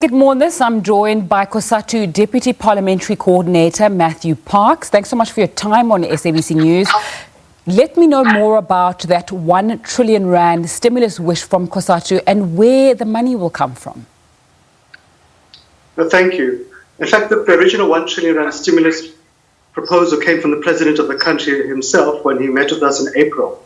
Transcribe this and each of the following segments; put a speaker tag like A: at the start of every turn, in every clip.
A: Good morning. I'm joined by Cosatu Deputy Parliamentary Coordinator Matthew Parks. Thanks so much for your time on SABC News. Let me know more about that 1 trillion rand stimulus wish from Cosatu and where the money will come from.
B: Well, thank you. In fact, the original 1 trillion rand stimulus proposal came from the President of the country himself when he met with us in April.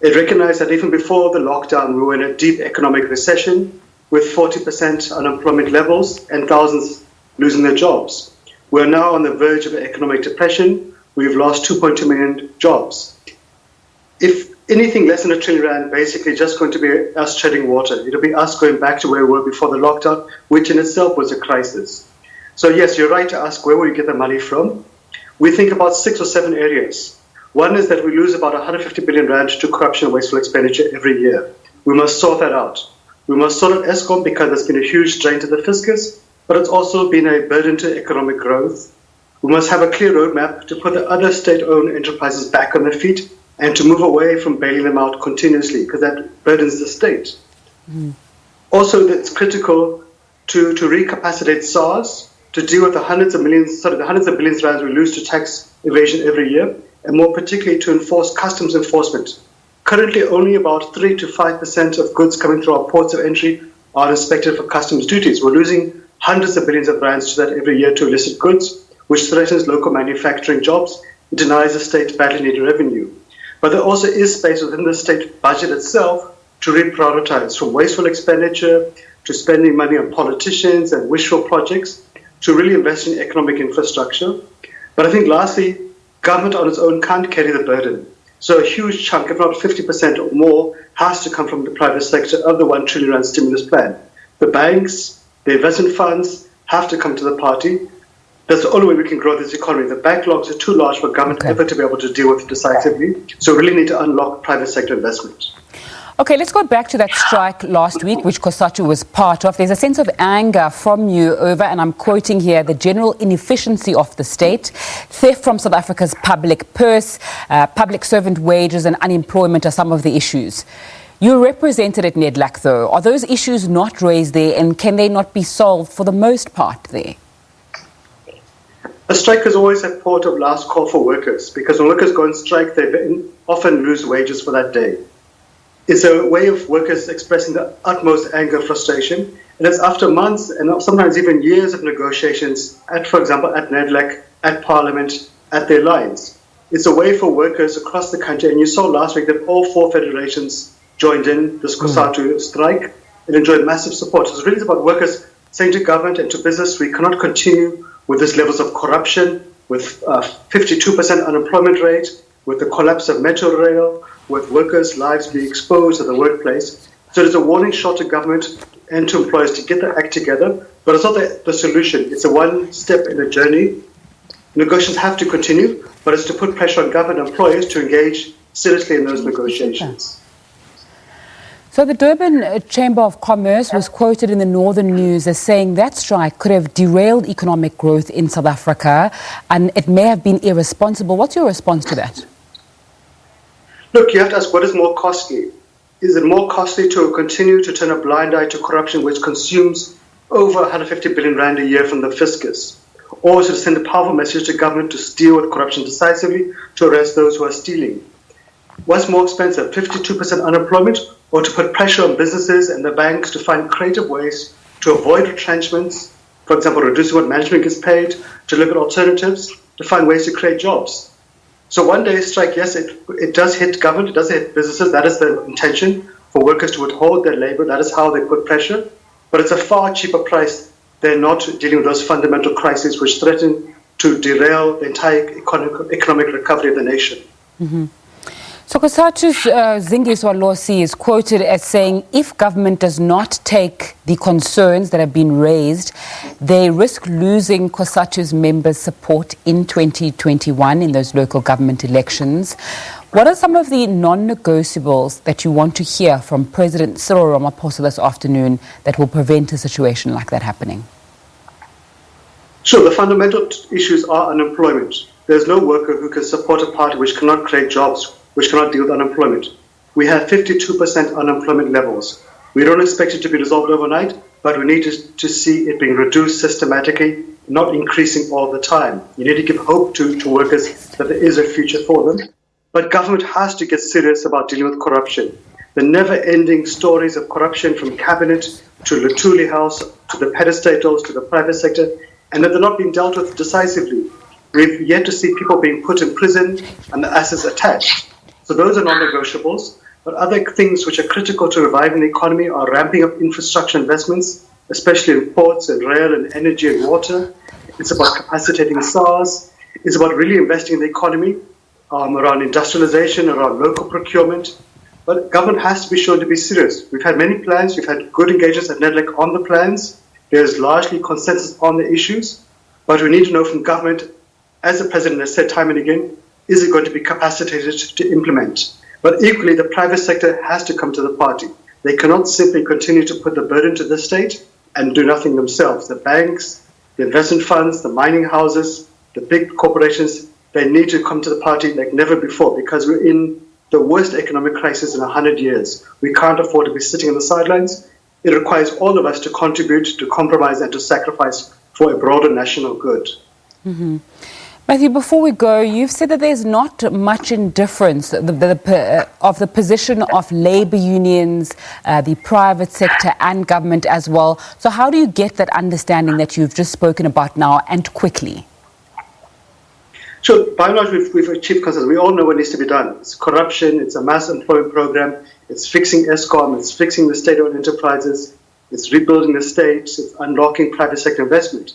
B: It recognized that even before the lockdown, we were in a deep economic recession with 40% unemployment levels and thousands losing their jobs. We're now on the verge of an economic depression. We've lost 2.2 million jobs. If anything less than 1 trillion rand, basically just going to be us treading water. It'll be us going back to where we were before the lockdown, which in itself was a crisis. So yes, you're right to ask where will you get the money from. We think about 6 or 7 areas. One is that we lose about 150 billion rand to corruption and wasteful expenditure every year. We must sort that out. We must sort out ESCOM because there's been a huge drain to the fiscus, but it's also been a burden to economic growth. We must have a clear roadmap to put the other state-owned enterprises back on their feet and to move away from bailing them out continuously because that burdens the state. Also, it's critical to recapacitate SARS to deal with the hundreds of billions rands we lose to tax evasion every year, and more particularly to enforce customs enforcement. Currently, only about 3 to 5% of goods coming through our ports of entry are inspected for customs duties. We're losing hundreds of billions of rands to that every year to illicit goods, which threatens local manufacturing jobs and denies the state badly needed revenue. But there also is space within the state budget itself to reprioritize from wasteful expenditure to spending money on politicians and wishful projects to really invest in economic infrastructure. But I think lastly, government on its own can't carry the burden. So a huge chunk, if not 50% or more, has to come from the private sector of the 1 trillion rand stimulus plan. The banks, the investment funds have to come to the party. That's the only way we can grow this economy. The backlogs are too large for government ever to be able to deal with decisively. So we really need to unlock private sector investment.
A: Okay, let's go back to that strike last week, which Cosatu was part of. There's a sense of anger from you over, and I'm quoting here, the general inefficiency of the state, theft from South Africa's public purse, public servant wages and unemployment are some of the issues. You represented at NEDLAC, though. Are those issues not raised there, and can they not be solved for the most part there?
B: A strike is always a port of last call for workers, because when workers go on strike, they often lose wages for that day. It's a way of workers expressing the utmost anger, frustration, and it's after months and sometimes even years of negotiations at, for example, at NEDLAC, at Parliament, at their lines. It's a way for workers across the country, and you saw last week that all 4 federations joined in this Cosatu strike and enjoyed massive support. So it's really about workers saying to government and to business, we cannot continue with these levels of corruption, with 52% unemployment rate, with the collapse of metro rail, with workers' lives being exposed to the workplace. So there's a warning shot to government and to employers to get their act together, but it's not the solution. It's a one step in a journey. Negotiations have to continue, but it's to put pressure on government and employers to engage seriously in those negotiations.
A: So the Durban Chamber of Commerce was quoted in the Northern News as saying that strike could have derailed economic growth in South Africa and it may have been irresponsible. What's your response to that?
B: Look, you have to ask what is more costly. Is it more costly to continue to turn a blind eye to corruption, which consumes over 150 billion rand a year from the fiscus? Or to send a powerful message to government to deal with corruption decisively, to arrest those who are stealing? What's more expensive, 52% unemployment, or to put pressure on businesses and the banks to find creative ways to avoid retrenchments, for example, reducing what management gets paid, to look at alternatives, to find ways to create jobs? So one day strike, yes, it does hit government, it does hit businesses. That is the intention, for workers to withhold their labor. That is how they put pressure. But it's a far cheaper price than not dealing with those fundamental crises which threaten to derail the entire economic recovery of the nation.
A: So Cosatu's Zingiswa Losi is quoted as saying, if government does not take the concerns that have been raised, they risk losing Cosatu's members' support in 2021 in those local government elections. What are some of the non-negotiables that you want to hear from President Cyril Ramaphosa this afternoon that will prevent a situation like that happening?
B: Sure, the fundamental issues are unemployment. There's no worker who can support a party which cannot create jobs, which cannot deal with unemployment. We have 52% unemployment levels. We don't expect it to be resolved overnight, but we need to see it being reduced systematically, not increasing all the time. You need to give hope to workers that there is a future for them. But government has to get serious about dealing with corruption. The never-ending stories of corruption from cabinet to Luthuli House to the pedestals to the private sector, and that they're not being dealt with decisively. We've yet to see people being put in prison and the assets attached. So those are non-negotiables. But other things which are critical to reviving the economy are ramping up infrastructure investments, especially in ports and rail and energy and water. It's about capacitating SARS. It's about really investing in the economy around industrialization, around local procurement. But government has to be shown to be serious. We've had many plans. We've had good engagements at NEDLAC on the plans. There's largely consensus on the issues. But we need to know from government, as the President has said time and again, is it going to be capacitated to implement? But equally, the private sector has to come to the party. They cannot simply continue to put the burden to the state and do nothing themselves. The banks, the investment funds, the mining houses, the big corporations, they need to come to the party like never before because we're in the worst economic crisis in 100 years. We can't afford to be sitting on the sidelines. It requires all of us to contribute, to compromise, and to sacrifice for a broader national good.
A: Mm-hmm. Matthew, before we go, you've said that there's not much indifference of the position of labour unions, the private sector and government as well. So how do you get that understanding that you've just spoken about now and quickly?
B: Sure. By and large, we've achieved consensus. We all know what needs to be done. It's corruption, it's a mass employment program, it's fixing ESCOM, it's fixing the state-owned enterprises, it's rebuilding the states, it's unlocking private sector investment.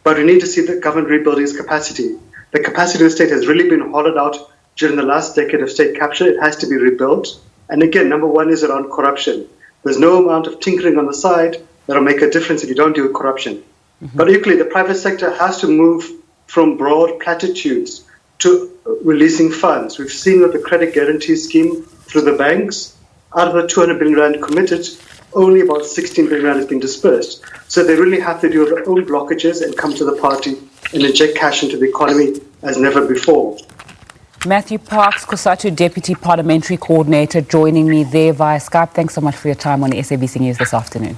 B: But we need to see the government rebuilding its capacity. The capacity of the state has really been hollowed out during the last decade of state capture. It has to be rebuilt. And again, number one is around corruption. There's no amount of tinkering on the side that will make a difference if you don't deal with corruption. Mm-hmm. But equally, the private sector has to move from broad platitudes to releasing funds. We've seen with the credit guarantee scheme through the banks, out of the 200 billion rand committed, only about 16 billion rand has been dispersed. So they really have to deal with their own blockages and come to the party and inject cash into the economy as never before.
A: Matthew Parks, Cosatu Deputy Parliamentary Coordinator, joining me there via Skype. Thanks so much for your time on the SABC News this afternoon.